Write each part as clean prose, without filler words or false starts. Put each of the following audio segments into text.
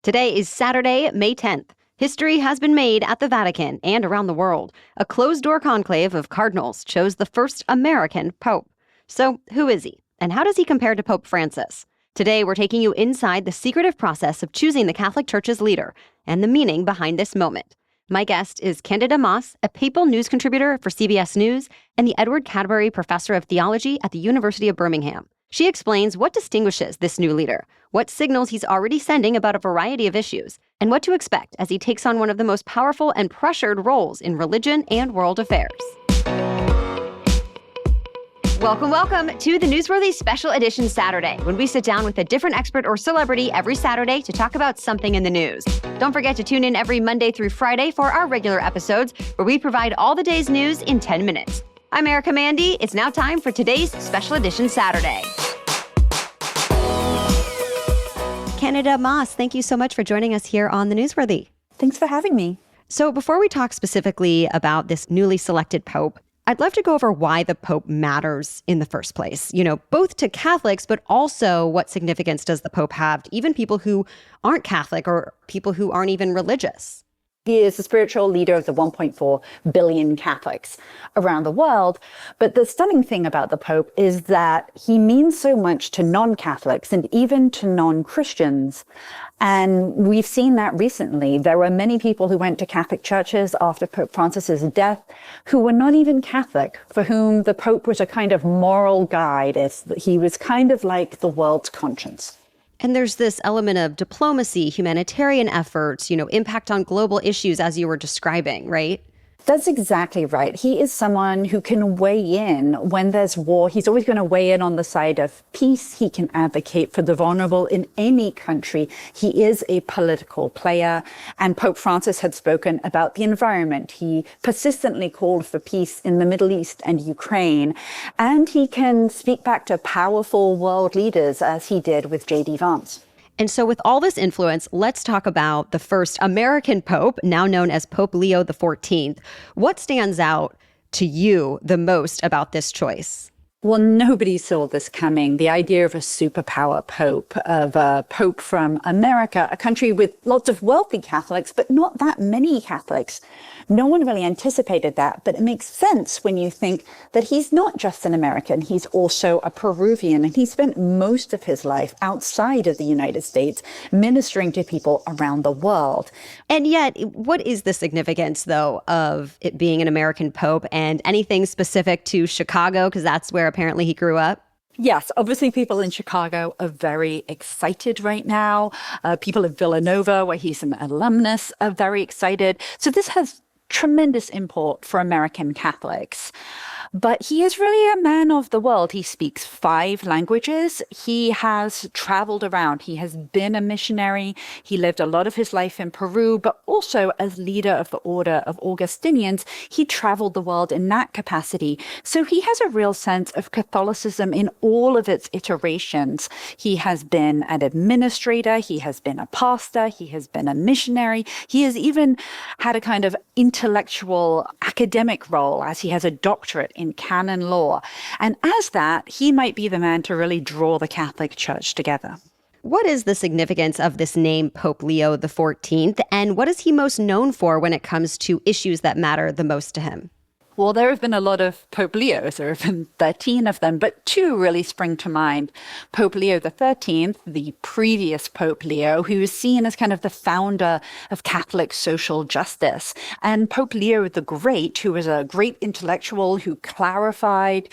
Today is Saturday, May 10th. History has been made at the Vatican and around the world. A closed-door conclave of cardinals chose the first American pope. So, who is he? And how does he compare to Pope Francis? Today, we're taking you inside the secretive process of choosing the Catholic Church's leader and the meaning behind this moment. My guest is Candida Moss, a papal news contributor for CBS News and the Edward Cadbury Professor of Theology at the University of Birmingham. She explains what distinguishes this new leader, what signals he's already sending about a variety of issues, and what to expect as he takes on one of the most powerful and pressured roles in religion and world affairs. Welcome to the Newsworthy Special Edition Saturday, when we sit down with a different expert or celebrity every Saturday to talk about something in the news. Don't forget to tune in every Monday through Friday for our regular episodes, where we provide all the day's news in 10 minutes. I'm Erica Mandy. It's now time for today's Special Edition Saturday. Candida Moss, thank you so much for joining us here on The Newsworthy. Thanks for having me. So before we talk specifically about this newly selected pope, I'd love to go over why the pope matters in the first place. You know, both to Catholics, but also what significance does the pope have to even people who aren't Catholic or people who aren't even religious? He is the spiritual leader of the 1.4 billion Catholics around the world. But the stunning thing about the Pope is that he means so much to non-Catholics and even to non-Christians. And we've seen that recently. There were many people who went to Catholic churches after Pope Francis's death who were not even Catholic, for whom the Pope was a kind of moral guide. He was kind of like the world's conscience. And there's this element of diplomacy, humanitarian efforts, impact on global issues as you were describing, right? That's exactly right. He is someone who can weigh in when there's war. He's always going to weigh in on the side of peace. He can advocate for the vulnerable in any country. He is a political player. And Pope Francis had spoken about the environment. He persistently called for peace in the Middle East and Ukraine. And he can speak back to powerful world leaders, as he did with J.D. Vance. And so with all this influence, let's talk about the first American pope, now known as Pope Leo XIV. What stands out to you the most about this choice? Well, nobody saw this coming. The idea of a superpower pope, of a pope from America, a country with lots of wealthy Catholics, but not that many Catholics. No one really anticipated that, but it makes sense when you think that he's not just an American, he's also a Peruvian, and he spent most of his life outside of the United States ministering to people around the world. And yet, what is the significance, though, of it being an American pope, and anything specific to Chicago, because that's where apparently he grew up? Yes, obviously people in Chicago are very excited right now. People in Villanova, where he's an alumnus, are very excited. So this has tremendous import for American Catholics. But he is really a man of the world. He speaks 5 languages. He has traveled around. He has been a missionary. He lived a lot of his life in Peru, but also as leader of the Order of Augustinians, he traveled the world in that capacity. So he has a real sense of Catholicism in all of its iterations. He has been an administrator. He has been a pastor. He has been a missionary. He has even had a kind of intellectual academic role, as he has a doctorate in canon law. And as that, he might be the man to really draw the Catholic Church together. What is the significance of this name, Pope Leo XIV, and what is he most known for when it comes to issues that matter the most to him? Well, there have been a lot of Pope Leos. There have been 13 of them, but 2 really spring to mind. Pope Leo XIII, the previous Pope Leo, who is seen as kind of the founder of Catholic social justice, and Pope Leo the Great, who was a great intellectual who clarified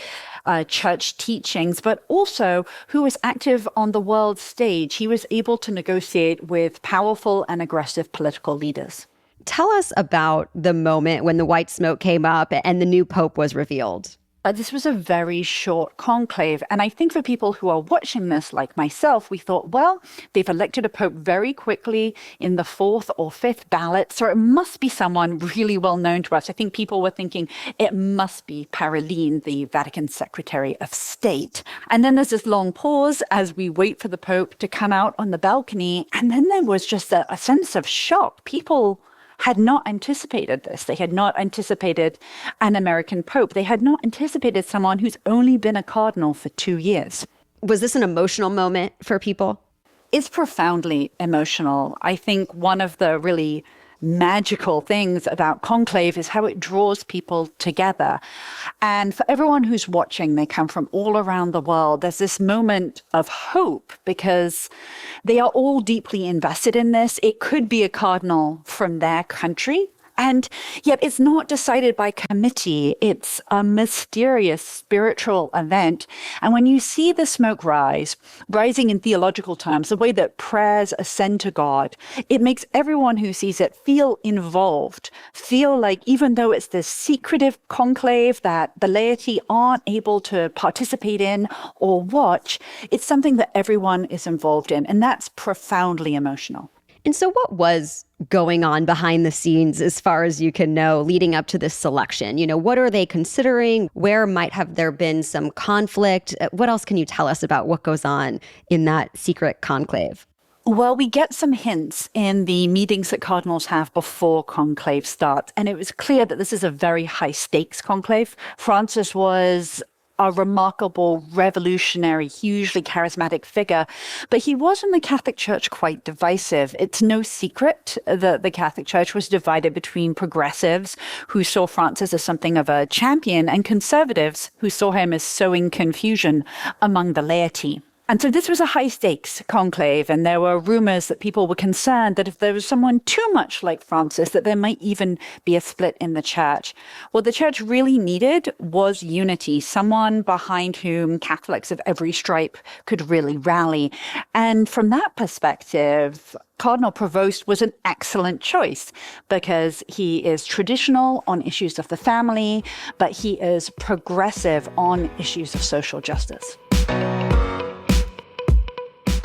church teachings, but also who was active on the world stage. He was able to negotiate with powerful and aggressive political leaders. Tell us about the moment when the white smoke came up and the new pope was revealed. This was a very short conclave. And I think for people who are watching this, like myself, we thought, well, they've elected a pope very quickly in the 4th or 5th ballot. So it must be someone really well known to us. I think people were thinking it must be Parolin, the Vatican Secretary of State. And then there's this long pause as we wait for the pope to come out on the balcony. And then there was just a sense of shock. People had not anticipated this. They had not anticipated an American pope. They had not anticipated someone who's only been a cardinal for 2 years. Was this an emotional moment for people? It's profoundly emotional. I think one of the really magical things about conclave is how it draws people together. And for everyone who's watching, they come from all around the world. There's this moment of hope because they are all deeply invested in this. It could be a cardinal from their country. And yet it's not decided by committee. It's a mysterious spiritual event. And when you see the smoke rising in theological terms, the way that prayers ascend to God, it makes everyone who sees it feel involved, feel like even though it's this secretive conclave that the laity aren't able to participate in or watch, it's something that everyone is involved in. And that's profoundly emotional. And so what was going on behind the scenes, as far as you can know, leading up to this selection? What are they considering? Where might have there been some conflict? What else can you tell us about what goes on in that secret conclave? Well, we get some hints in the meetings that cardinals have before conclave starts. And it was clear that this is a very high stakes conclave. Francis was a remarkable, revolutionary, hugely charismatic figure. But he was in the Catholic Church quite divisive. It's no secret that the Catholic Church was divided between progressives who saw Francis as something of a champion and conservatives who saw him as sowing confusion among the laity. And so this was a high-stakes conclave, and there were rumors that people were concerned that if there was someone too much like Francis, that there might even be a split in the church. What the church really needed was unity, someone behind whom Catholics of every stripe could really rally. And from that perspective, Cardinal Provost was an excellent choice because he is traditional on issues of the family, but he is progressive on issues of social justice.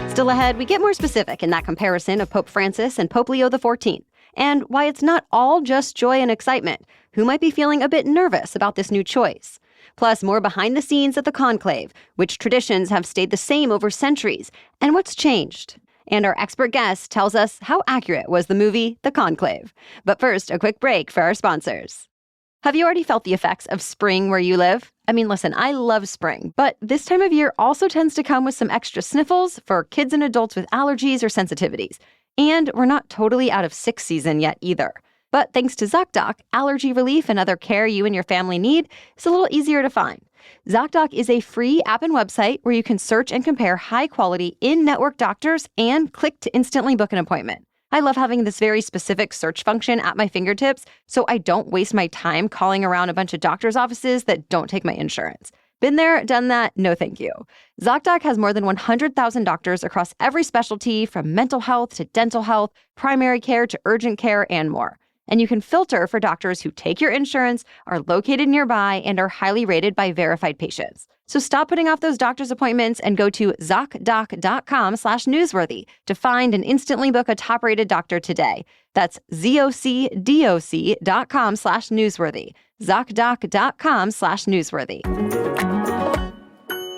Still ahead, we get more specific in that comparison of Pope Francis and Pope Leo XIV, and why it's not all just joy and excitement. Who might be feeling a bit nervous about this new choice? Plus, more behind the scenes at the conclave, which traditions have stayed the same over centuries, and what's changed. And our expert guest tells us how accurate was the movie The Conclave. But first, a quick break for our sponsors. Have you already felt the effects of spring where you live? I mean, listen, I love spring, but this time of year also tends to come with some extra sniffles for kids and adults with allergies or sensitivities. And we're not totally out of sick season yet either. But thanks to ZocDoc, allergy relief and other care you and your family need is a little easier to find. ZocDoc is a free app and website where you can search and compare high-quality in-network doctors and click to instantly book an appointment. I love having this very specific search function at my fingertips so I don't waste my time calling around a bunch of doctors' offices that don't take my insurance. Been there, done that, no thank you. ZocDoc has more than 100,000 doctors across every specialty, from mental health to dental health, primary care to urgent care, and more. And you can filter for doctors who take your insurance, are located nearby, and are highly rated by verified patients. So stop putting off those doctor's appointments and go to ZocDoc.com/newsworthy to find and instantly book a top-rated doctor today. That's ZocDoc.com/newsworthy. ZocDoc.com/newsworthy.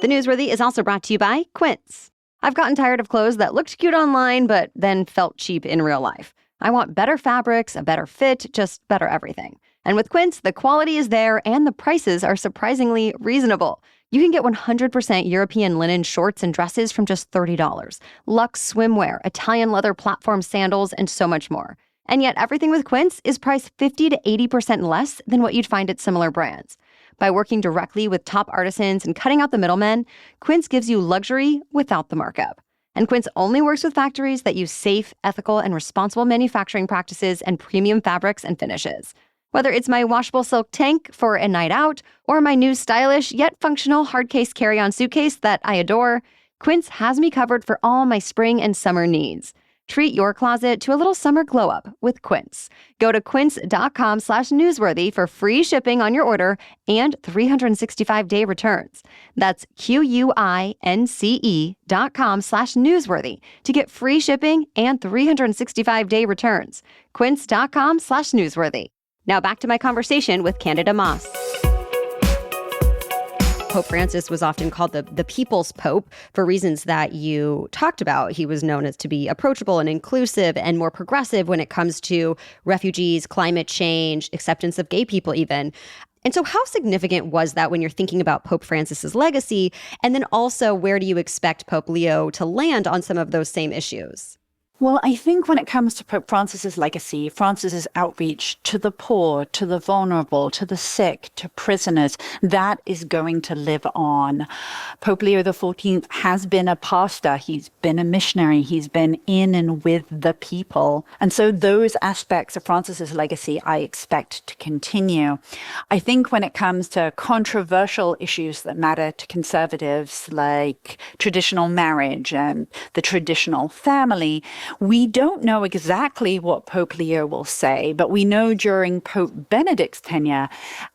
The Newsworthy is also brought to you by Quince. I've gotten tired of clothes that looked cute online but then felt cheap in real life. I want better fabrics, a better fit, just better everything. And with Quince, the quality is there and the prices are surprisingly reasonable. You can get 100% European linen shorts and dresses from just $30, luxe swimwear, Italian leather platform sandals, and so much more. And yet everything with Quince is priced 50 to 80% less than what you'd find at similar brands. By working directly with top artisans and cutting out the middlemen, Quince gives you luxury without the markup. And Quince only works with factories that use safe, ethical, and responsible manufacturing practices and premium fabrics and finishes. Whether it's my washable silk tank for a night out or my new stylish yet functional hard case carry-on suitcase that I adore, Quince has me covered for all my spring and summer needs. Treat your closet to a little summer glow up with Quince. Go to quince.com/newsworthy for free shipping on your order and 365-day returns. That's QUINCE.com/newsworthy to get free shipping and 365-day returns. Quince.com/newsworthy. Now back to my conversation with Candida Moss. Pope Francis was often called the people's pope for reasons that you talked about. He was known as to be approachable and inclusive and more progressive when it comes to refugees, climate change, acceptance of gay people even. And so how significant was that when you're thinking about Pope Francis's legacy? And then also, where do you expect Pope Leo to land on some of those same issues? Well, I think when it comes to Pope Francis's legacy, Francis's outreach to the poor, to the vulnerable, to the sick, to prisoners, that is going to live on. Pope Leo XIV has been a pastor. He's been a missionary. He's been in and with the people. And so those aspects of Francis's legacy, I expect to continue. I think when it comes to controversial issues that matter to conservatives, like traditional marriage and the traditional family, we don't know exactly what Pope Leo will say, but we know during Pope Benedict's tenure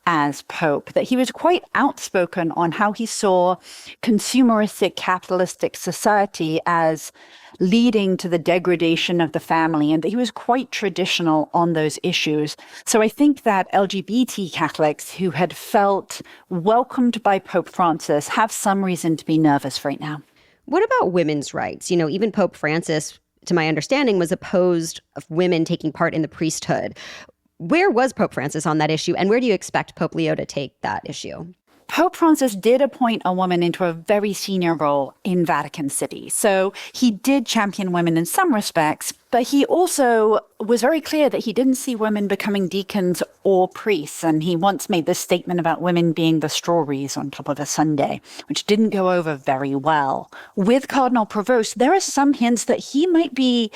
as Pope that he was quite outspoken on how he saw consumeristic capitalistic society as leading to the degradation of the family, and that he was quite traditional on those issues. So I think that LGBT Catholics who had felt welcomed by Pope Francis have some reason to be nervous right now. What about women's rights? Even Pope Francis, to my understanding, was opposed of women taking part in the priesthood. Where was Pope Francis on that issue, and where do you expect Pope Leo to take that issue? Pope Francis did appoint a woman into a very senior role in Vatican City. So he did champion women in some respects, but he also was very clear that he didn't see women becoming deacons or priests. And he once made this statement about women being the strawberries on top of a sundae, which didn't go over very well. With Cardinal Provost, there are some hints that he might be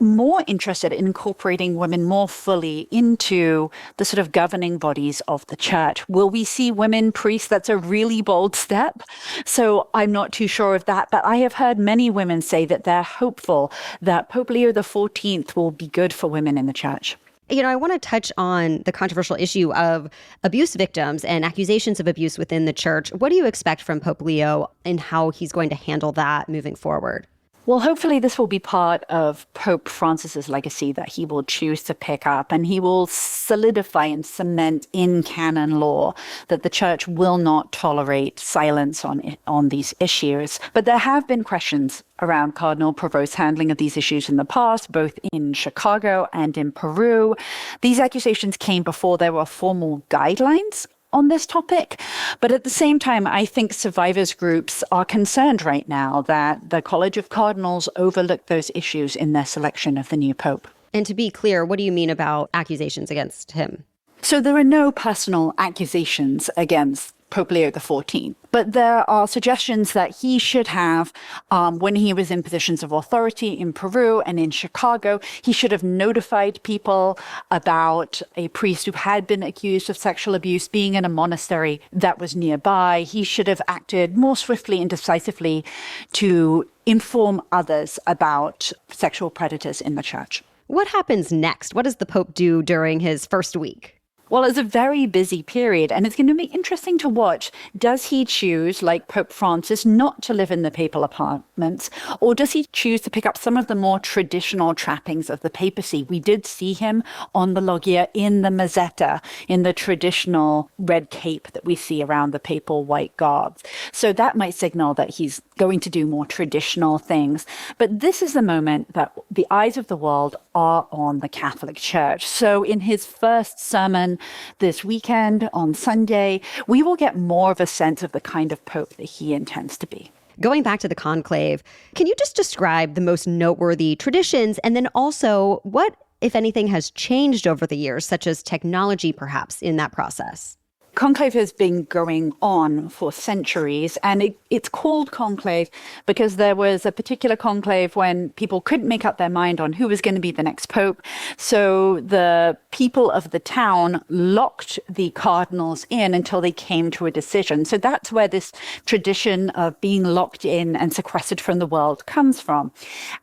more interested in incorporating women more fully into the sort of governing bodies of the church. Will we see women priests? That's a really bold step. So I'm not too sure of that. But I have heard many women say that they're hopeful that Pope Leo XIV will be good for women in the church. I want to touch on the controversial issue of abuse victims and accusations of abuse within the church. What do you expect from Pope Leo and how he's going to handle that moving forward? Well, hopefully this will be part of Pope Francis's legacy that he will choose to pick up, and he will solidify and cement in canon law that the church will not tolerate silence on these issues. But there have been questions around Cardinal Provost's handling of these issues in the past, both in Chicago and in Peru. These accusations came before there were formal guidelines on this topic. But at the same time, I think survivors groups are concerned right now that the College of Cardinals overlooked those issues in their selection of the new pope. And to be clear, what do you mean about accusations against him? So there are no personal accusations against Pope Leo XIV, but there are suggestions that he should have, when he was in positions of authority in Peru and in Chicago, he should have notified people about a priest who had been accused of sexual abuse being in a monastery that was nearby. He should have acted more swiftly and decisively to inform others about sexual predators in the church. What happens next? What does the Pope do during his first week? Well, it's a very busy period, and it's going to be interesting to watch. Does he choose, like Pope Francis, not to live in the papal apartments, or does he choose to pick up some of the more traditional trappings of the papacy? We did see him on the loggia in the mazzetta, in the traditional red cape that we see around the papal white garbs. So that might signal that he's going to do more traditional things. But this is the moment that the eyes of the world are on the Catholic Church. So in his first sermon this weekend on Sunday, we will get more of a sense of the kind of pope that he intends to be. Going back to the conclave, can you just describe the most noteworthy traditions, and then also what, if anything, has changed over the years, such as technology perhaps in that process? Conclave has been going on for centuries, and it's called conclave because there was a particular conclave when people couldn't make up their mind on who was going to be the next pope. So the people of the town locked the cardinals in until they came to a decision. So that's where this tradition of being locked in and sequestered from the world comes from.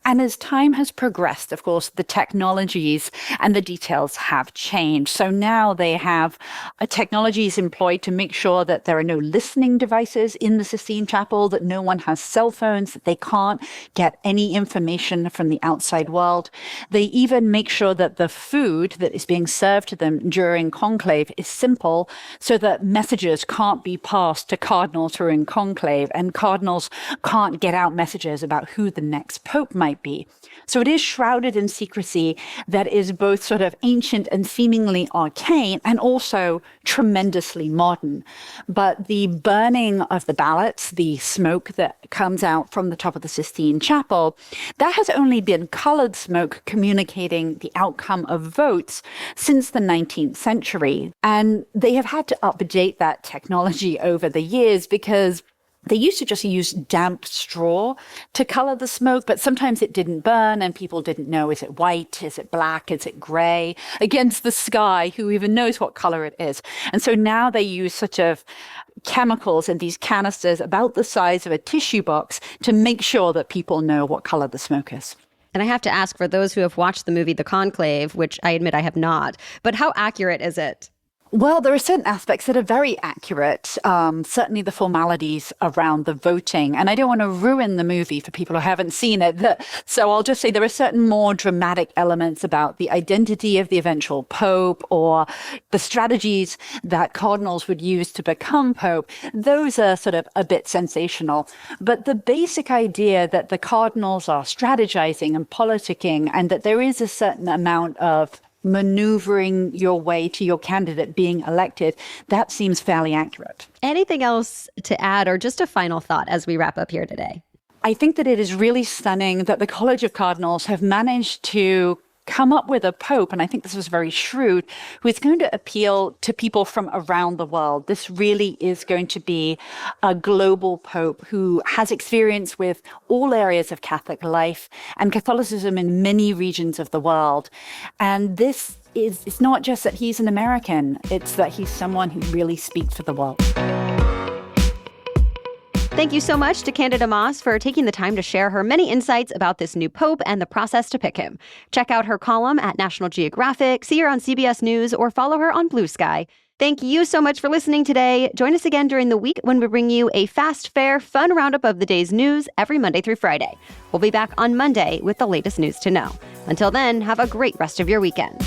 And as time has progressed, of course, the technologies and the details have changed. So now they have technologies employed to make sure that there are no listening devices in the Sistine Chapel, that no one has cell phones, that they can't get any information from the outside world. They even make sure that the food that is being served to them during conclave is simple so that messages can't be passed to cardinals who are in conclave, and cardinals can't get out messages about who the next pope might be. So it is shrouded in secrecy that is both sort of ancient and seemingly arcane, and also tremendously mostly modern. But the burning of the ballots, the smoke that comes out from the top of the Sistine Chapel, that has only been colored smoke communicating the outcome of votes since the 19th century. And they have had to update that technology over the years because they used to just use damp straw to color the smoke, but sometimes it didn't burn and people didn't know, is it white, is it black, is it gray, against the sky, who even knows what color it is. And so now they use sort of chemicals in these canisters about the size of a tissue box to make sure that people know what color the smoke is. And I have to ask, for those who have watched the movie The Conclave, which I admit I have not, but how accurate is it? Well, there are certain aspects that are very accurate, certainly the formalities around the voting. And I don't want to ruin the movie for people who haven't seen it. So I'll just say there are certain more dramatic elements about the identity of the eventual pope or the strategies that cardinals would use to become pope. Those are sort of a bit sensational. But the basic idea that the cardinals are strategizing and politicking and that there is a certain amount of maneuvering your way to your candidate being elected, that seems fairly accurate. Anything else to add, or just a final thought as we wrap up here today? I think that it is really stunning that the College of Cardinals have managed to come up with a pope, and I think this was very shrewd, who is going to appeal to people from around the world. This really is going to be a global pope who has experience with all areas of Catholic life and Catholicism in many regions of the world. And this is, it's not just that he's an American, it's that he's someone who really speaks for the world. Thank you so much to Candida Moss for taking the time to share her many insights about this new pope and the process to pick him. Check out her column at National Geographic, see her on CBS News, or follow her on Blue Sky. Thank you so much for listening today. Join us again during the week when we bring you a fast, fair, fun roundup of the day's news every Monday through Friday. We'll be back on Monday with the latest news to know. Until then, have a great rest of your weekend.